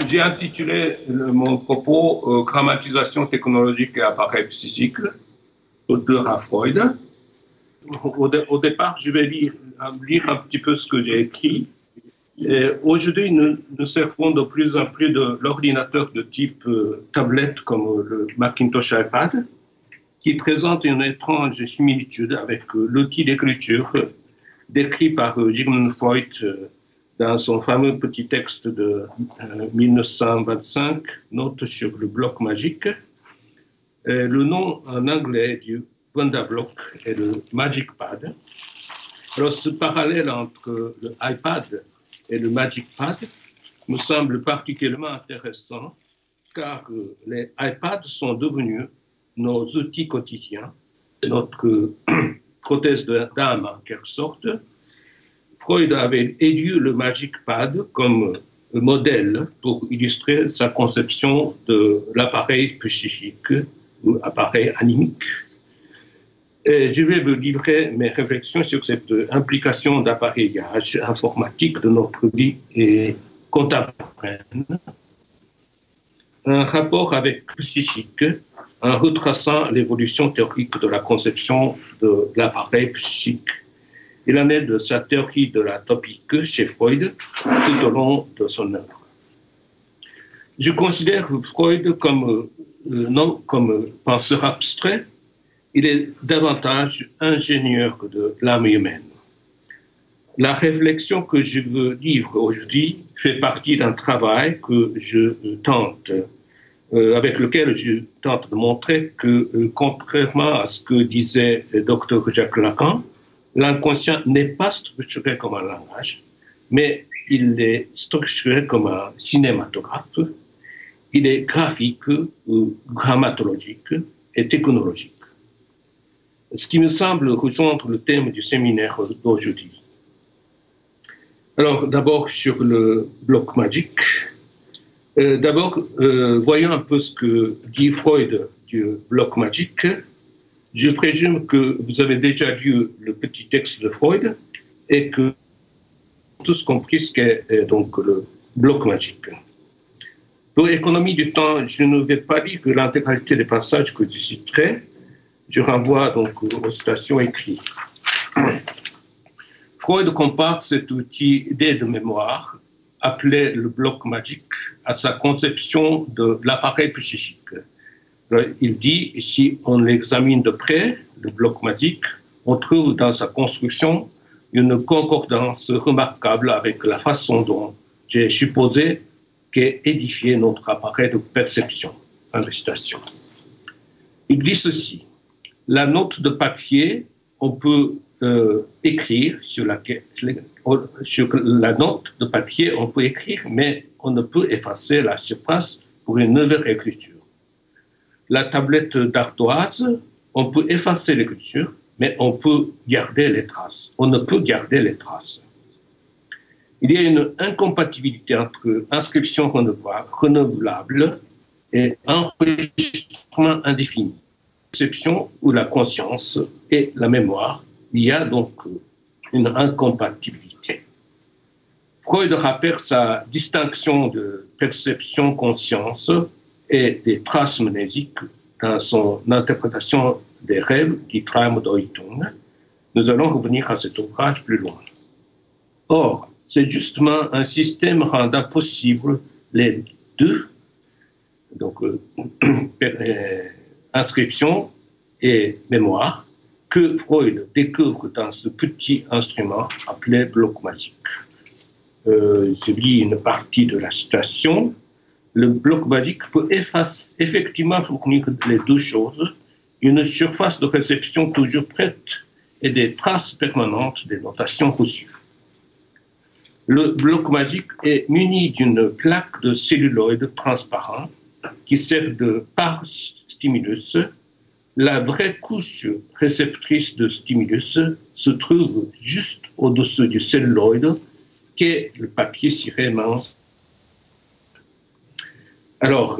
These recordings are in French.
J'ai intitulé mon propos Grammatisation technologique et appareil psychique de Freud. Au départ, je vais lire un petit peu ce que j'ai écrit. Aujourd'hui, nous servons de plus en plus de l'ordinateur de type tablette comme le Macintosh iPad, qui présente une étrange similitude avec l'outil d'écriture décrit par Sigmund Freud dans son fameux petit texte de 1925, Note sur le bloc magique. Le nom en anglais du Wonderblock est le Magic Pad. Alors, ce parallèle entre le iPad et le Magic Pad me semble particulièrement intéressant car les iPads sont devenus nos outils quotidiens, notre prothèse d'âme en quelque sorte. Freud avait élu le Magic Pad comme modèle pour illustrer sa conception de l'appareil psychique ou appareil animique. Et je vais vous livrer mes réflexions sur cette implication d'appareillage informatique de notre vie contemporaine. Un rapport avec le psychique en retraçant l'évolution théorique de la conception de l'appareil psychique. Il en est de sa théorie de la topique chez Freud tout au long de son œuvre. Je considère Freud non comme penseur abstrait, il est davantage ingénieur de l'âme humaine. La réflexion que je veux livre aujourd'hui fait partie d'un travail que avec lequel je tente de montrer que, contrairement à ce que disait Dr. Jacques Lacan, l'inconscient n'est pas structuré comme un langage, mais il est structuré comme un cinématographe. Il est graphique, grammatologique et technologique. Ce qui me semble rejoindre le thème du séminaire d'aujourd'hui. Alors, d'abord sur le bloc magique. Voyons un peu ce que dit Freud du bloc magique. Je présume que vous avez déjà lu le petit texte de Freud et que vous avez tous compris ce qu'est donc le bloc magique. Pour économie du temps, je ne vais pas lire l'intégralité des passages que je citerai. Je renvoie donc aux citations écrites. Freud compare cet outil d'aide-mémoire, appelé le bloc magique, à sa conception de l'appareil psychique. Il dit, si on l'examine de près, le bloc magique, on trouve dans sa construction une concordance remarquable avec la façon dont j'ai supposé qu'est édifié notre appareil de perception. Fin de citation. Il dit ceci. La note de papier, on peut écrire sur la note de papier, on peut écrire, mais on ne peut effacer la surface pour une nouvelle écriture. La tablette d'ardoise, on peut effacer l'écriture, mais on peut garder les traces. On ne peut garder les traces. Il y a une incompatibilité entre inscription renouvelable et enregistrement indéfini. Perception ou la conscience et la mémoire, il y a donc une incompatibilité. Freud rappelle sa distinction de perception-conscience et des traces mnésiques dans son interprétation des rêves du Traumdeutung. Nous allons revenir à cet ouvrage plus loin. Or, c'est justement un système rendant possible les deux, donc inscription et mémoire, que Freud découvre dans ce petit instrument appelé bloc magique. Je lis une partie de la citation. Le bloc magique peut effectivement fournir les deux choses, une surface de réception toujours prête et des traces permanentes des notations reçues. Le bloc magique est muni d'une plaque de celluloïd transparent qui sert de stimulus. La vraie couche réceptrice de stimulus se trouve juste au-dessus du celluloïd, qu'est le papier ciré mince. Alors,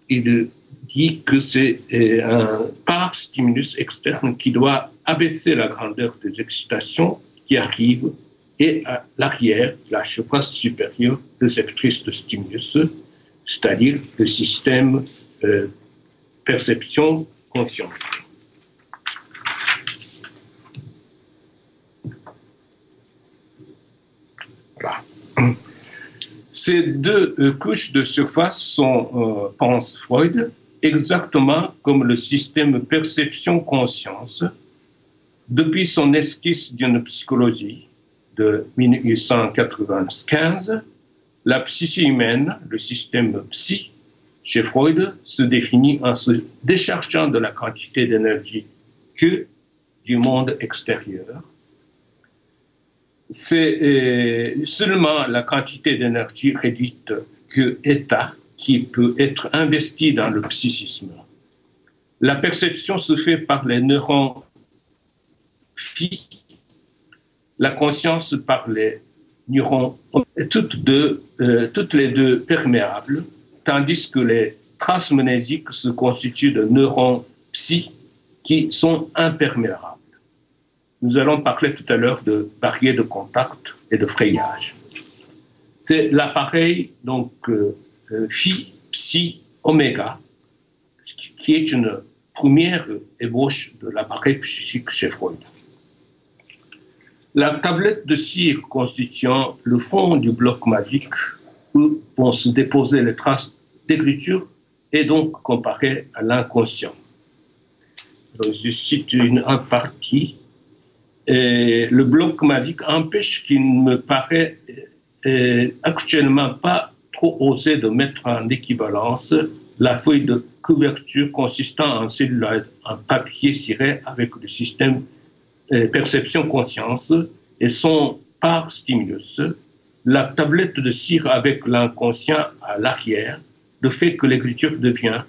il dit que c'est un par stimulus externe qui doit abaisser la grandeur des excitations qui arrive et à l'arrière, la surface supérieure réceptrice de stimulus, c'est-à-dire le système perception-conscience. Voilà. Ces deux couches de surface sont, pense Freud, exactement comme le système perception-conscience. Depuis son esquisse d'une psychologie de 1895, la psyché humaine, le système psy, chez Freud, se définit en se déchargeant de la quantité d'énergie que du monde extérieur. C'est seulement la quantité d'énergie réduite que état qui peut être investie dans le psychisme. La perception se fait par les neurones phi, la conscience par les neurones, toutes les deux perméables, tandis que les traces mnésiques se constituent de neurones psi qui sont imperméables. Nous allons parler tout à l'heure de barrières de contact et de frayage. C'est l'appareil donc phi, psi, oméga, qui est une première ébauche de l'appareil psychique chez Freud. La tablette de cire constituant le fond du bloc magique où vont se déposer les traces d'écriture est donc comparée à l'inconscient. Je cite une partie. Et le bloc magique empêche qu'il ne me paraît actuellement pas trop osé de mettre en équivalence la feuille de couverture consistant en cellulose en papier ciré avec le système perception-conscience et son par stimulus, la tablette de cire avec l'inconscient à l'arrière, le fait que l'écriture devient,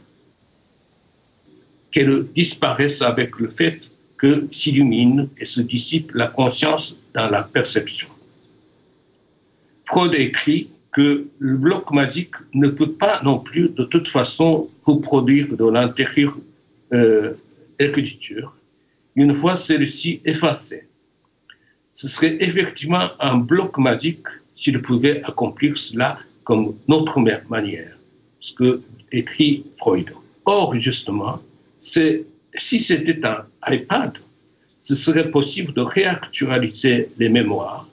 qu'elle disparaisse avec le fait que s'illumine et se dissipe la conscience dans la perception. Freud écrit que le bloc magique ne peut pas non plus de toute façon reproduire de l'intérieur l'écriture, une fois celle-ci effacée. Ce serait effectivement un bloc magique s'il pouvait accomplir cela comme notre manière, ce que écrit Freud. Or, justement, si c'était un iPad, ce serait possible de réactualiser les mémoires,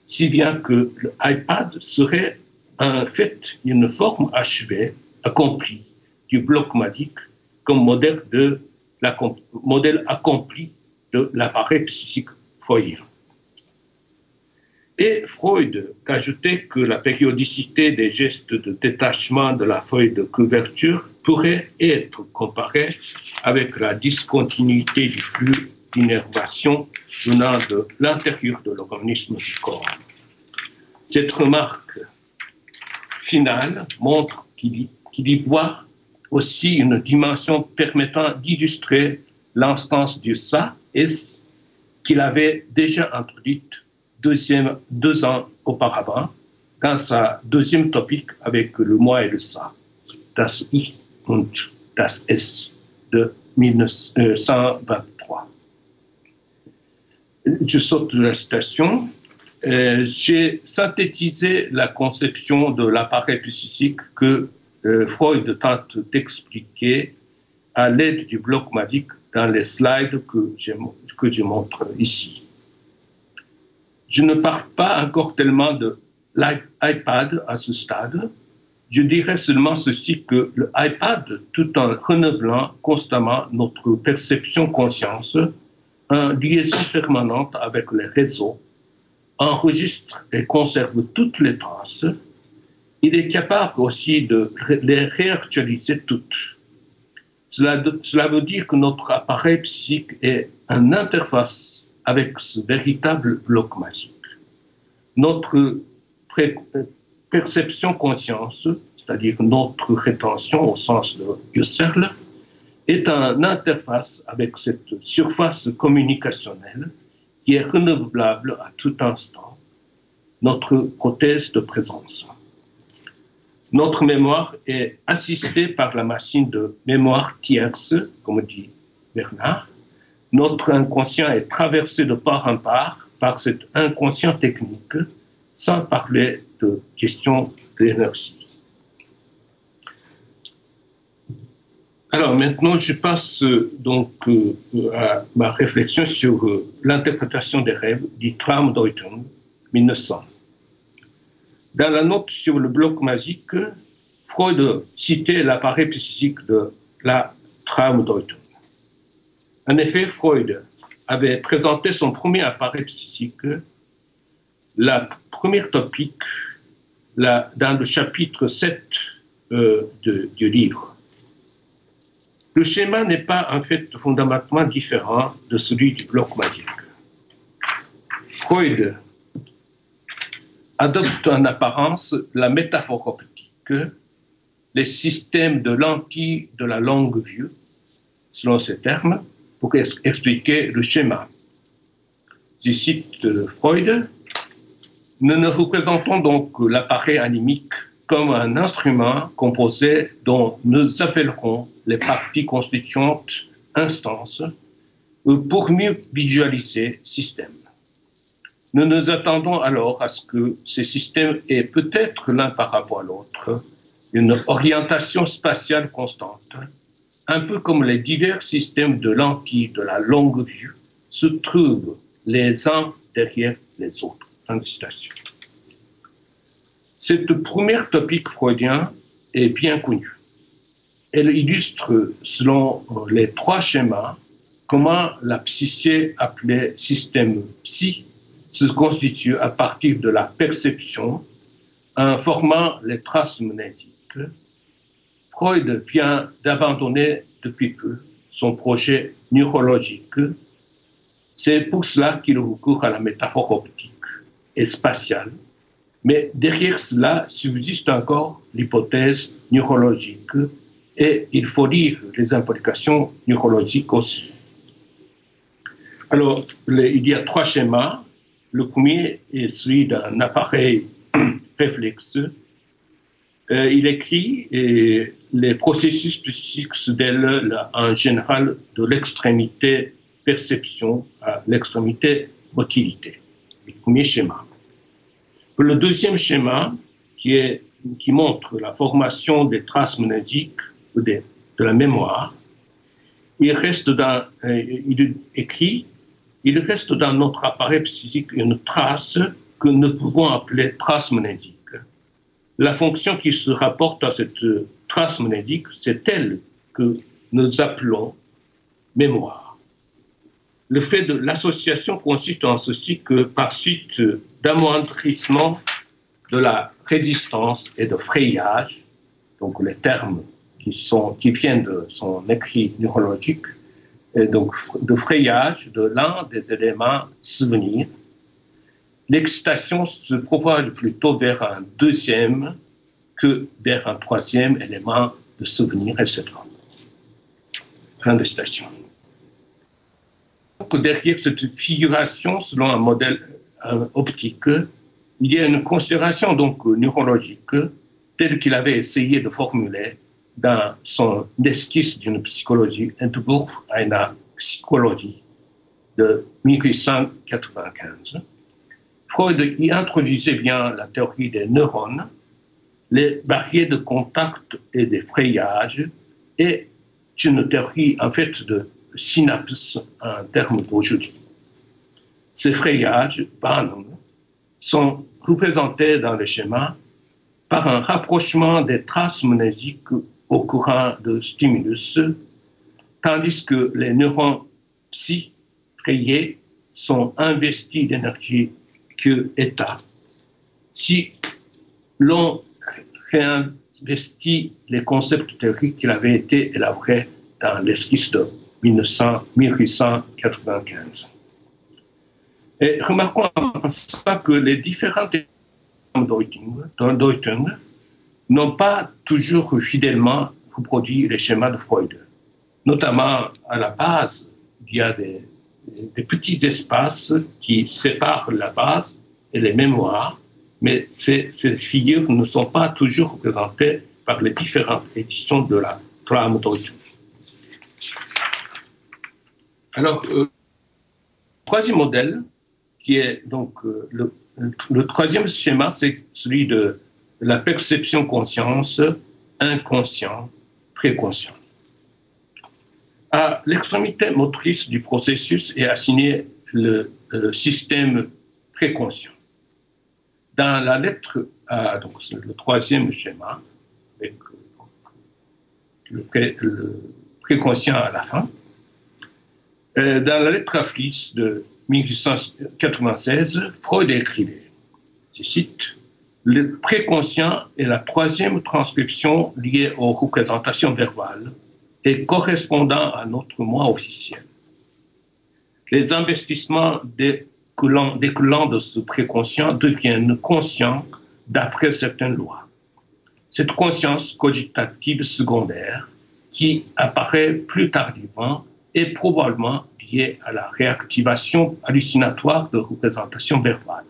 si bien que l'iPad serait en fait une forme achevée, accomplie du bloc magique comme modèle accompli de l'appareil psychique freudien. Et Freud ajoutait que la périodicité des gestes de détachement de la feuille de couverture pourrait être comparée avec la discontinuité du flux d'innervation venant de l'intérieur de l'organisme du corps. Cette remarque finale montre qu'il y voit aussi une dimension permettant d'illustrer l'instance du ça et qu'il avait déjà introduite 2 ans auparavant dans sa deuxième topique avec le moi et le ça, das Ich und das Es de 1923. Je saute de la citation. J'ai synthétisé la conception de l'appareil psychique que Freud tente d'expliquer à l'aide du bloc magique dans les slides que je montre ici. Je ne parle pas encore tellement de l'iPad à ce stade. Je dirais seulement ceci, que l'iPad, tout en renouvelant constamment notre perception-conscience, en liaison permanente avec les réseaux, enregistre et conserve toutes les traces. Il est capable aussi de les réactualiser toutes. Cela veut dire que notre appareil psychique est une interface avec ce véritable bloc magique. Notre perception-conscience, c'est-à-dire notre rétention au sens de Husserl, est une interface avec cette surface communicationnelle qui est renouvelable à tout instant, notre prothèse de présence. Notre mémoire est assistée par la machine de mémoire tierce, comme dit Bernard. Notre inconscient est traversé de part en part par cet inconscient technique, sans parler de questions d'énergie. Alors maintenant, je passe donc à ma réflexion sur l'interprétation des rêves du Traumdeutung 1900. Dans la note sur le bloc magique, Freud citait l'appareil psychique de la Traumdeutung. En effet, Freud avait présenté son premier appareil psychique, la première topique, dans le chapitre 7 du livre. Le schéma n'est pas en fait fondamentalement différent de celui du bloc magique. Freud adopte en apparence la métaphore optique, les systèmes de lentilles de la longue vue, selon ces termes, pour expliquer le schéma. Je cite Freud, « Nous ne représentons donc l'appareil animique comme un instrument composé dont nous appellerons les parties constituantes instances pour mieux visualiser système. Nous nous attendons alors à ce que ces systèmes aient peut-être l'un par rapport à l'autre une orientation spatiale constante, un peu comme les divers systèmes de lentilles de la longue vue se trouvent les uns derrière les autres. » Cette première topique freudienne est bien connue. Elle illustre, selon les trois schémas, comment la psyché appelée système psy se constitue à partir de la perception en formant les traces mnésiques. Freud vient d'abandonner depuis peu son projet neurologique. C'est pour cela qu'il recourt à la métaphore optique et spatiale. Mais derrière cela subsiste encore l'hypothèse neurologique et il faut lire les implications neurologiques aussi. Alors, il y a trois schémas. Le premier est celui d'un appareil réflexe. Il écrit les processus psychiques se déroulent en général de l'extrémité perception à l'extrémité motilité. Le premier schéma. Le deuxième schéma, qui montre la formation des traces mnésiques de la mémoire, il reste dans notre appareil psychique une trace que nous pouvons appeler trace mnésique. La fonction qui se rapporte à cette trace mnésique, c'est elle que nous appelons mémoire. Le fait de l'association consiste en ceci que par suite d'amoindrissement de la résistance et de frayage, donc les termes qui viennent de son écrit neurologique, et donc de frayage de l'un des éléments souvenirs, l'excitation se propage plutôt vers un deuxième que vers un troisième élément de souvenir, etc. Fin de citation. Donc, derrière cette figuration, selon un modèle optique, il y a une considération donc neurologique telle qu'il avait essayé de formuler dans son esquisse d'une psychologie, Entwurf einer Psychologie de 1895. Freud y introduisait bien la théorie des neurones, les barrières de contact et des frayages, et une théorie en fait de synapses en termes d'aujourd'hui. Ces frayages, Bahnen, sont représentés dans le schéma par un rapprochement des traces mnésiques au courant de stimulus, tandis que les neurones psy frayés sont investis d'énergie que état. Si l'on réinvestit les concepts théoriques qui avaient été élaborés dans l'esquisse de 1895. Et remarquons en ça que les différentes Deutung n'ont pas toujours fidèlement reproduit les schémas de Freud. Notamment à la base, il y a des petits espaces qui séparent la base et les mémoires, mais ces figures ne sont pas toujours représentées par les différentes éditions de la Traumdeutung. Alors, troisième modèle, qui est donc le troisième schéma, c'est celui de la perception conscience, inconscient, préconscient. À l'extrémité motrice du processus est assigné le système préconscient. Dans la lettre A, donc le troisième schéma, avec le préconscient à la fin, dans la lettre à Fliss de 1896, Freud écrivait, je cite, « Le préconscient est la troisième transcription liée aux représentations verbales et correspondant à notre moi officiel. Les investissements découlant de ce préconscient deviennent conscients d'après certaines lois. Cette conscience cogitative secondaire, qui apparaît plus tardivement, est probablement liée à la réactivation hallucinatoire de représentations verbales.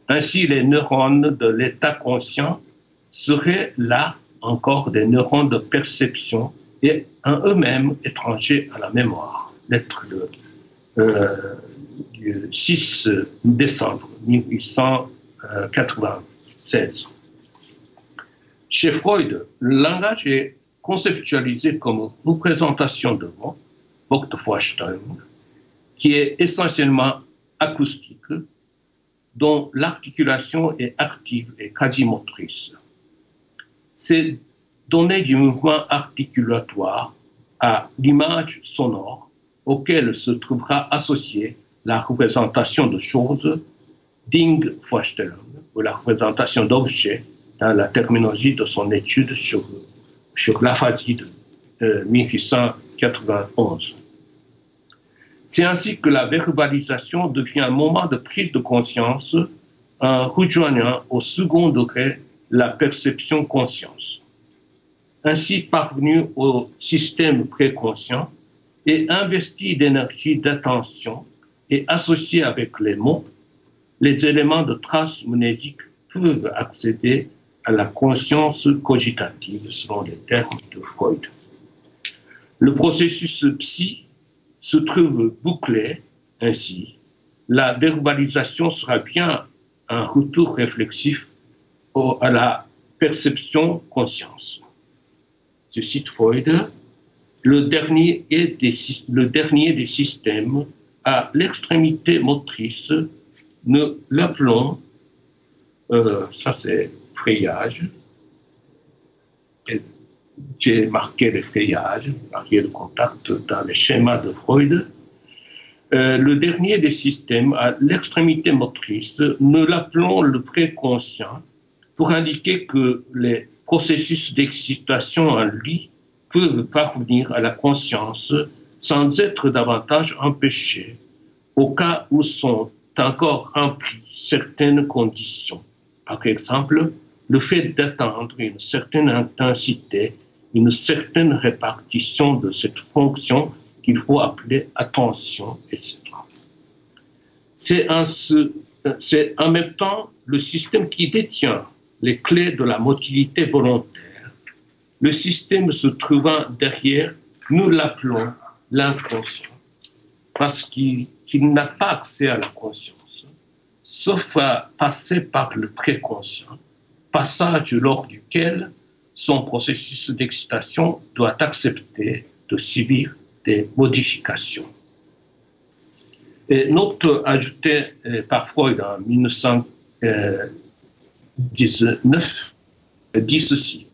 Ainsi, les neurones de l'état conscient seraient là encore des neurones de perception et en eux-mêmes étrangers à la mémoire. Lettre du 6 décembre 1896. Chez Freud, le langage est conceptualisé comme représentation de mots, Wortvorstellung, qui est essentiellement acoustique, dont l'articulation est active et quasi-motrice. Ces données du mouvement articulatoire à l'image sonore auquel se trouvera associée la représentation de choses, Dingvorstellung, ou la représentation d'objets dans la terminologie de son étude sur l'aphasie de 1891. C'est ainsi que la verbalisation devient un moment de prise de conscience en rejoignant au second degré la perception conscience. Ainsi parvenu au système préconscient et investi d'énergie d'attention et associé avec les mots, les éléments de trace mnésique peuvent accéder à la conscience cogitative selon les termes de Freud. Le processus psy se trouve bouclé, ainsi, la verbalisation sera bien un retour réflexif à la perception conscience. Je cite Freud, le dernier des systèmes à l'extrémité motrice, nous l'appelons, ça c'est frayage, j'ai marqué les frayages, barrière de contact dans les schémas de Freud. Le dernier des systèmes à l'extrémité motrice, nous l'appelons le préconscient pour indiquer que les processus d'excitation en lui peuvent parvenir à la conscience sans être davantage empêchés au cas où sont encore remplies certaines conditions. Par exemple, le fait d'atteindre une certaine intensité, une certaine répartition de cette fonction qu'il faut appeler attention, etc. C'est en même temps le système qui détient les clés de la motilité volontaire. Le système se trouvant derrière, nous l'appelons l'inconscient, parce qu'il n'a pas accès à la conscience, sauf à passer par le préconscient, passage lors duquel son processus d'excitation doit accepter de subir des modifications. Et note ajoutée par Freud en 1919 dit ceci.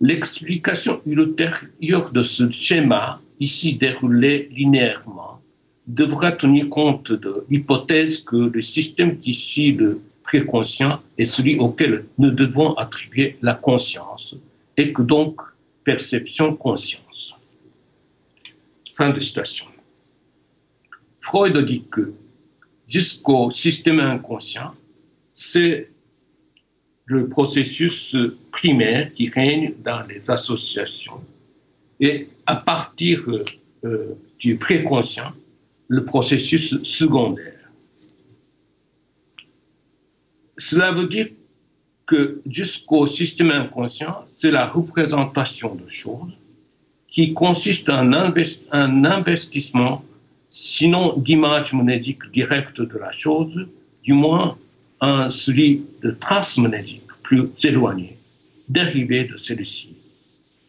L'explication ultérieure de ce schéma, ici déroulé linéairement, devra tenir compte de l'hypothèse que le système qui suit le préconscient est celui auquel nous devons attribuer la conscience et que donc perception-conscience. Fin de citation. Freud dit que jusqu'au système inconscient, c'est le processus primaire qui règne dans les associations et à partir du préconscient, le processus secondaire. Cela veut dire que jusqu'au système inconscient, c'est la représentation de choses qui consiste en un investissement sinon d'image mnésique directe de la chose, du moins un celui de traces mnésiques plus éloignées, dérivées de celui-ci.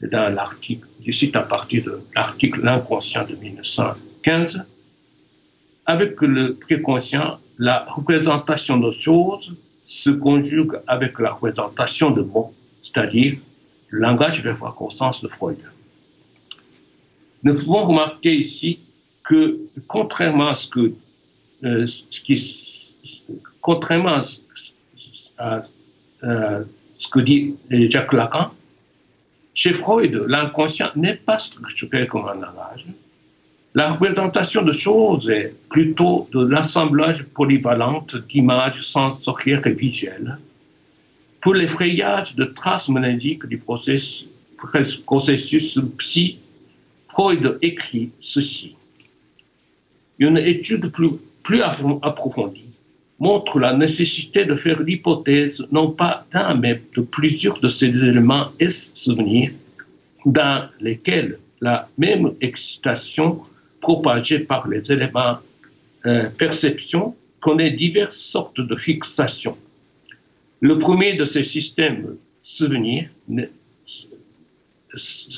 Dans l'article, je cite à partir de l'article L'inconscient de 1915, avec le préconscient, la représentation de choses se conjugue avec la représentation de mots, c'est-à-dire le langage verbal au sens de Freud. Nous pouvons remarquer ici que, contrairement à ce que dit Jacques Lacan, chez Freud, l'inconscient n'est pas structuré comme un langage. La représentation de choses est plutôt de l'assemblage polyvalent d'images sensorielles et visuelles. Pour l'effrayage de traces mnésiques du processus psy, Freud écrit ceci. Une étude plus approfondie montre la nécessité de faire l'hypothèse non pas d'un, mais de plusieurs de ces éléments et souvenirs dans lesquels la même excitation propagée par les éléments perception connaît diverses sortes de fixations. Le premier de ces systèmes souvenirs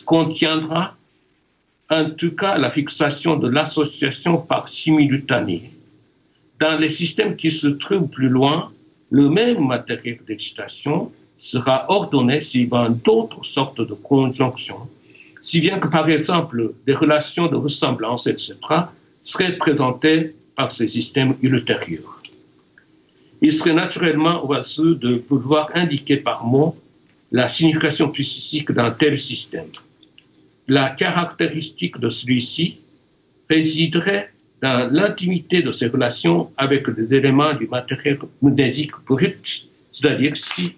contiendra en tout cas la fixation de l'association par simultané. Dans les systèmes qui se trouvent plus loin, le même matériel d'excitation sera ordonné suivant d'autres sortes de conjonctions, si bien que, par exemple, des relations de ressemblance, etc., seraient présentées par ces systèmes ultérieurs. Il serait naturellement oiseux de vouloir indiquer par mots la signification psychique d'un tel système. La caractéristique de celui-ci résiderait dans l'intimité de ses relations avec des éléments du matériel mnésique brut, c'est-à-dire si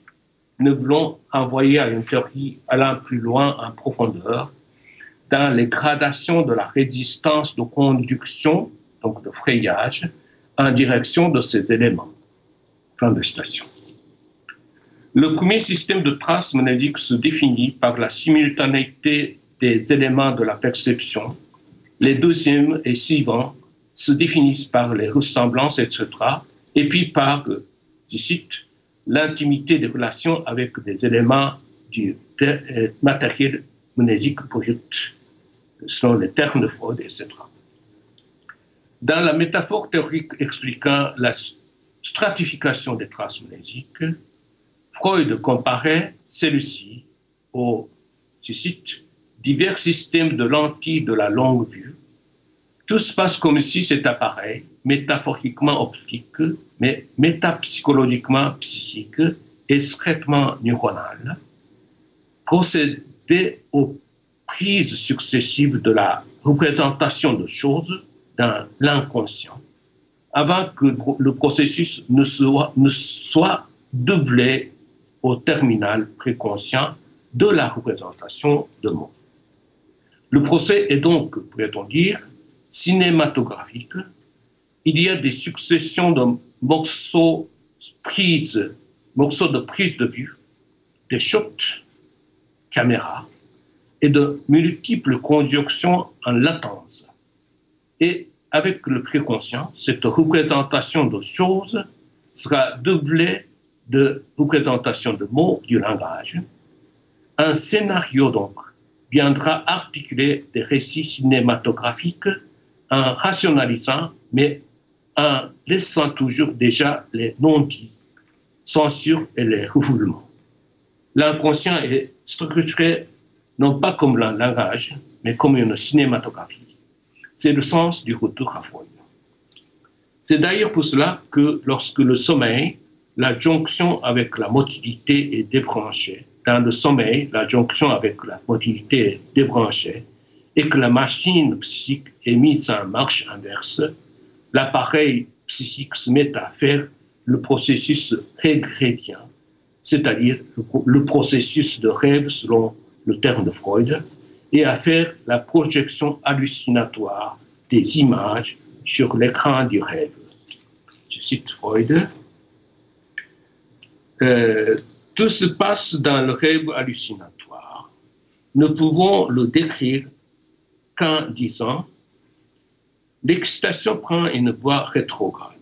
nous voulons envoyer à une théorie allant plus loin en profondeur, dans les gradations de la résistance de conduction, donc de frayage, en direction de ces éléments. Fin de citation. Le premier système de traces mnésiques se définit par la simultanéité des éléments de la perception. Les deuxièmes et suivants se définissent par les ressemblances, etc., et puis par, je cite, l'intimité des relations avec des éléments du matériel mnésique brut, selon les termes de Freud, etc. Dans la métaphore théorique expliquant la stratification des traces mnésiques, Freud comparait celui-ci aux, je cite, divers systèmes de lentilles de la longue vue. Tout se passe comme si cet appareil, métaphoriquement optique, mais métapsychologiquement psychique et secrètement neuronal, procédait aux prises successives de la représentation de choses dans l'inconscient, avant que le processus ne soit doublé au terminal préconscient de la représentation de mots. Le procès est donc, pourrait-on dire, cinématographique. Il y a des successions de morceaux de prise de vue, des shots caméra et de multiples conjonctions en latence. Et avec le préconscient, cette représentation de choses sera doublée de représentation de mots du langage. Un scénario, donc, viendra articuler des récits cinématographiques en rationalisant, mais en laissant toujours déjà les non-dits, censure et les refoulements. L'inconscient est structuré non pas comme un langage, mais comme une cinématographie. C'est le sens du retour à Freud. C'est d'ailleurs pour cela que lorsque le sommeil, la jonction avec la motilité est débranchée, dans le sommeil, la jonction avec la motilité est débranchée, et que la machine psychique est mise en marche inverse, l'appareil psychique se met à faire le processus régrédien, c'est-à-dire le processus de rêve selon le terme de Freud, et à faire la projection hallucinatoire des images sur l'écran du rêve. Je cite Freud. Tout se passe dans le rêve hallucinatoire. Nous pouvons le décrire qu'en disant l'excitation prend une voie rétrograde.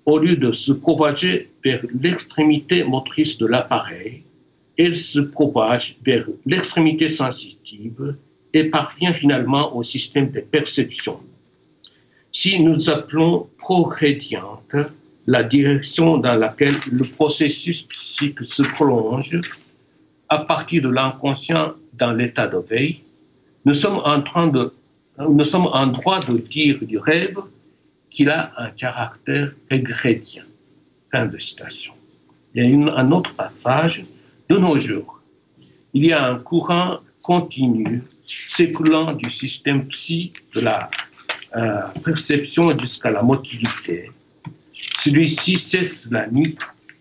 Au lieu de se propager vers l'extrémité motrice de l'appareil, elle se propage vers l'extrémité sensitive et parvient finalement au système de perception. Si nous appelons progrédiente la direction dans laquelle le processus psychique se prolonge à partir de l'inconscient dans l'état de veille, nous sommes en droit de dire du rêve qu'il a un caractère égrédien. Fin de citation. Il y a un autre passage. De nos jours, il y a un courant continu s'écoulant du système psy de la perception jusqu'à la motilité. Celui-ci cesse la nuit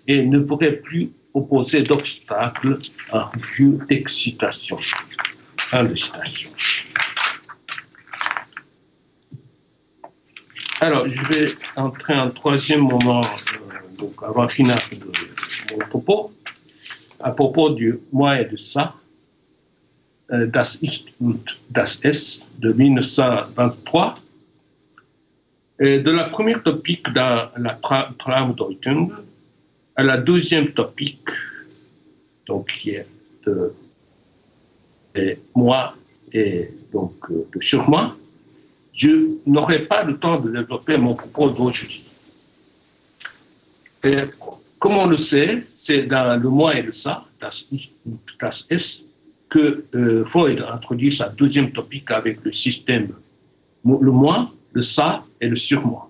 et ne pourrait plus opposer d'obstacles en vue d'excitation. Fin de citation. Alors, je vais entrer en troisième moment, donc avant finir de mon propos, à propos du moi et de ça, Das Ich und das Es de 1923, et de la première topique dans la Traumdeutung à la deuxième topique, donc qui est de moi et donc de sur moi, je n'aurai pas le temps de développer mon propos d'aujourd'hui. Comme on le sait, c'est dans le moi et le ça, das Ich und das Es, que Freud a introduit sa deuxième topique avec le système le moi, le ça et le surmoi.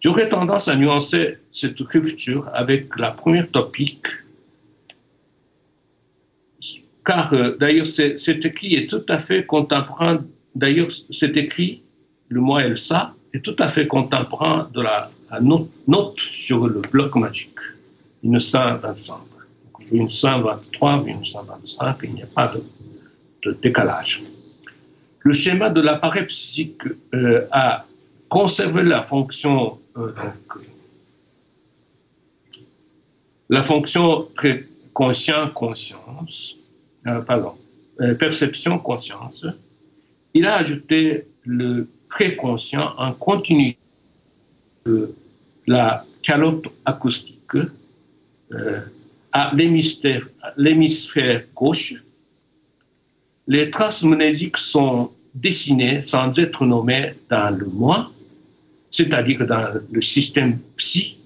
J'aurais tendance à nuancer cette rupture avec la première topique, car d'ailleurs cet écrit est tout à fait contemporain. D'ailleurs, cet écrit, le moi et le ça, est tout à fait contemporain de la note sur le bloc magique, 1925. 1923, 1925, il n'y a pas de décalage. Le schéma de l'appareil psychique a conservé la fonction, perception-conscience. Il a ajouté le préconscient en continu de la calotte acoustique à l'hémisphère gauche. Les traces mnésiques sont dessinées sans être nommées dans le moi, c'est-à-dire dans le système psy.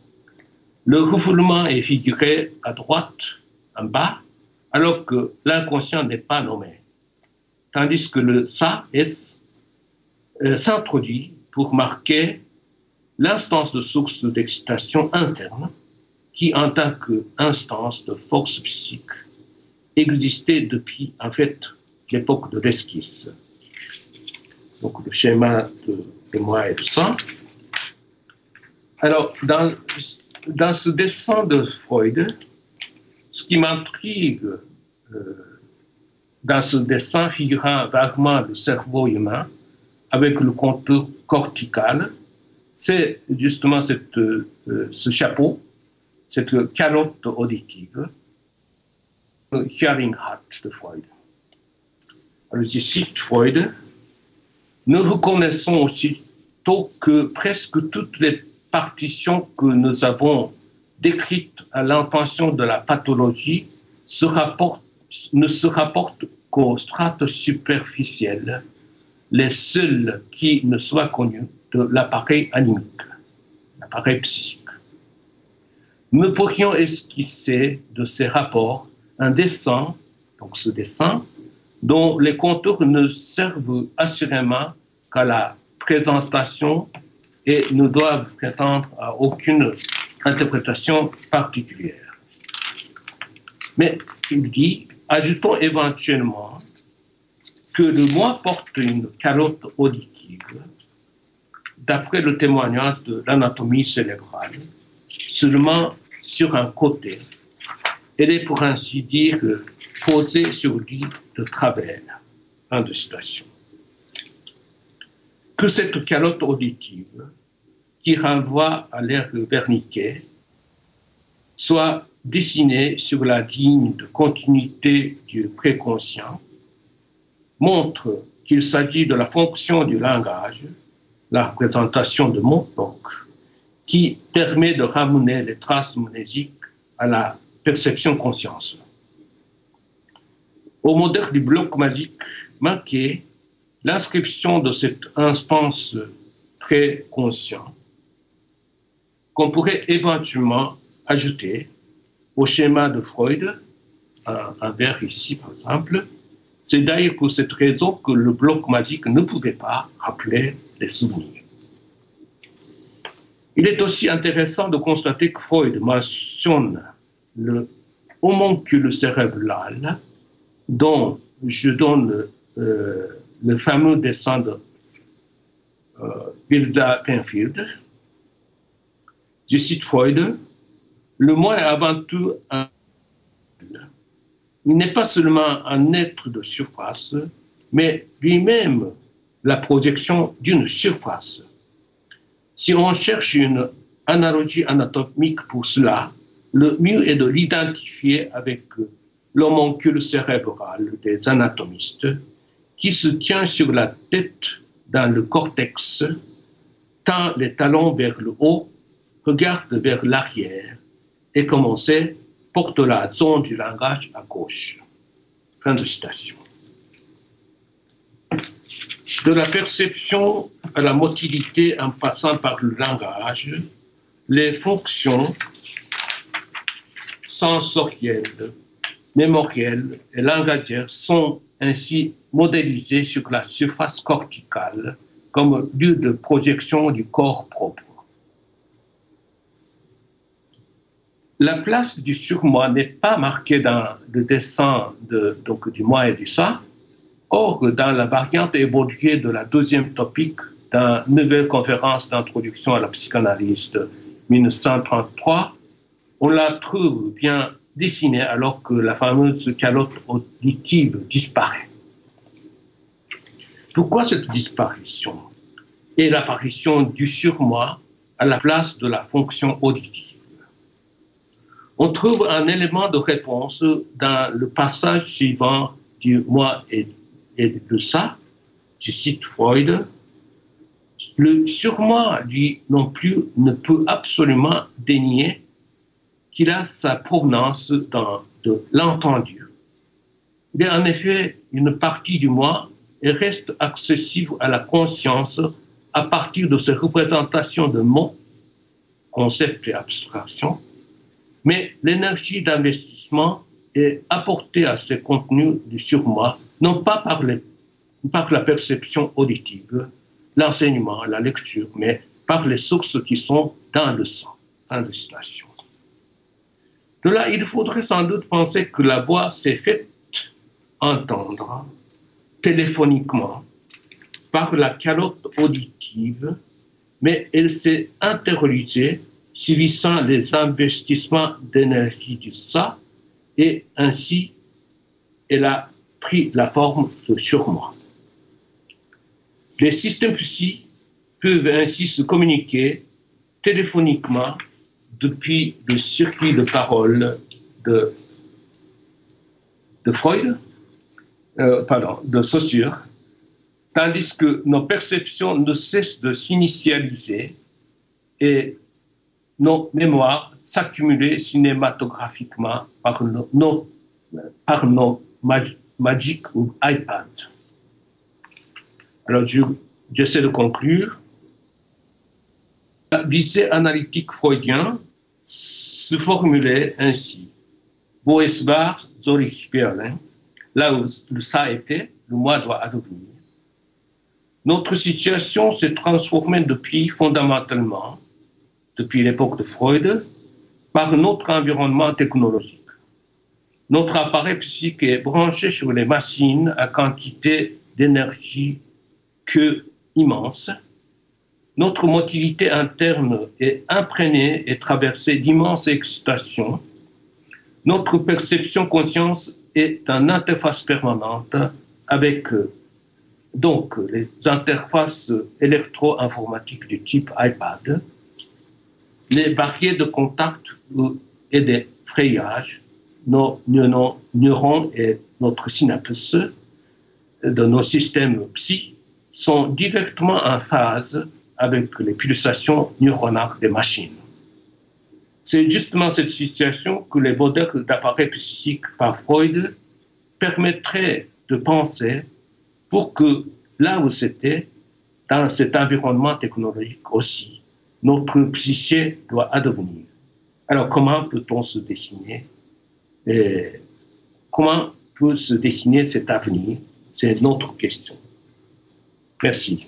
Le refoulement est figuré à droite, en bas, alors que l'inconscient n'est pas nommé. Tandis que le ça, S, s'introduit pour marquer l'instance de source d'excitation interne qui, en tant qu'instance de force psychique, existait depuis, en fait, l'époque de l'esquisse. Donc, le schéma de moi et de ça. Alors, dans ce dessin de Freud, ce qui m'intrigue dans ce dessin figurant vaguement le cerveau humain avec le contour cortical, c'est justement ce chapeau, cette calotte auditive, Hearing Hat de Freud. Alors, je cite Freud, « Nous reconnaissons aussitôt que presque toutes les partitions que nous avons décrites à l'intention de la pathologie ne se rapportent qu'aux strates superficielles, les seules qui ne soient connues de l'appareil animique, l'appareil psychique. Nous pourrions esquisser de ces rapports un dessin, donc ce dessin, dont les contours ne servent assurément qu'à la présentation et ne doivent prétendre à aucune interprétation particulière. Mais il dit, ajoutons éventuellement que le moi porte une calotte auditive, d'après le témoignage de l'anatomie cérébrale, seulement sur un côté. Elle est pour ainsi dire posée sur lui de travers. Fin de citation. Que cette calotte auditive, qui renvoie à l'air verniqué, soit dessinée sur la ligne de continuité du préconscient, montre qu'il s'agit de la fonction du langage la représentation de mon donc, qui permet de ramener les traces mnésiques à la perception conscience. Au modèle du bloc magique manqué, l'inscription de cette instance très consciente qu'on pourrait éventuellement ajouter au schéma de Freud, un vers ici par exemple. C'est d'ailleurs pour cette raison que le bloc magique ne pouvait pas rappeler les souvenirs. Il est aussi intéressant de constater que Freud mentionne le homoncule cérébral dont je donne le fameux dessin de Hilda Penfield. Je cite Freud, le moi est avant tout un... Il n'est pas seulement un être de surface, mais lui-même la projection d'une surface. Si on cherche une analogie anatomique pour cela, le mieux est de l'identifier avec l'homoncule cérébral des anatomistes qui se tient sur la tête dans le cortex, tend les talons vers le haut, regarde vers l'arrière et, comme on sait, porte la zone du langage à gauche. Fin de citation. De la perception à la motilité en passant par le langage, les fonctions sensorielles, mémorielles et langagières sont ainsi modélisées sur la surface corticale comme lieu de projection du corps propre. La place du surmoi n'est pas marquée dans le dessin du moi et du ça. Or, dans la variante évoluée de la deuxième topique dans une nouvelle conférence d'introduction à la psychanalyse de 1933, on la trouve bien dessinée alors que la fameuse calotte auditive disparaît. Pourquoi cette disparition et l'apparition du surmoi à la place de la fonction auditive? On trouve un élément de réponse dans le passage suivant du moi et de ça. Je cite Freud. Le surmoi, lui non plus, ne peut absolument dénier qu'il a sa provenance dans de l'entendu. Il est en effet une partie du moi et reste accessible à la conscience à partir de ses représentations de mots, concepts et abstractions. Mais l'énergie d'investissement est apportée à ces contenus du surmoi, non pas par la perception auditive, l'enseignement, la lecture, mais par les sources qui sont dans le sang. Fin de citation. De là, il faudrait sans doute penser que la voix s'est faite entendre téléphoniquement par la calotte auditive, mais elle s'est intériorisée subissant les investissements d'énergie du ça, et ainsi elle a pris la forme de surmoi. Les systèmes psy peuvent ainsi se communiquer téléphoniquement depuis le circuit de parole de Freud, de Saussure, tandis que nos perceptions ne cessent de s'initialiser et nos mémoires s'accumuler cinématographiquement par nos Magic ou iPad. Alors, j'essaie de conclure. La visée analytique freudien se formulait ainsi. Wo es war, soll ich spielen. Là où le ça était, le moi doit advenir. Notre situation s'est transformée depuis fondamentalement, depuis l'époque de Freud, par notre environnement technologique. Notre appareil psychique est branché sur les machines à quantité d'énergie immense. Notre motilité interne est imprégnée et traversée d'immenses excitations. Notre perception conscience est en interface permanente avec donc les interfaces électro-informatiques du type iPad, les barrières de contact et des frayages, nos neurones et notre synapse de nos systèmes psy sont directement en phase avec les pulsations neuronales des machines. C'est justement cette situation que les modèles d'appareils psychiques par Freud permettraient de penser pour que là où c'était, dans cet environnement technologique aussi, notre psyché doit advenir. Alors comment peut-on se dessiner comment peut se dessiner cet avenir? C'est notre question. Merci.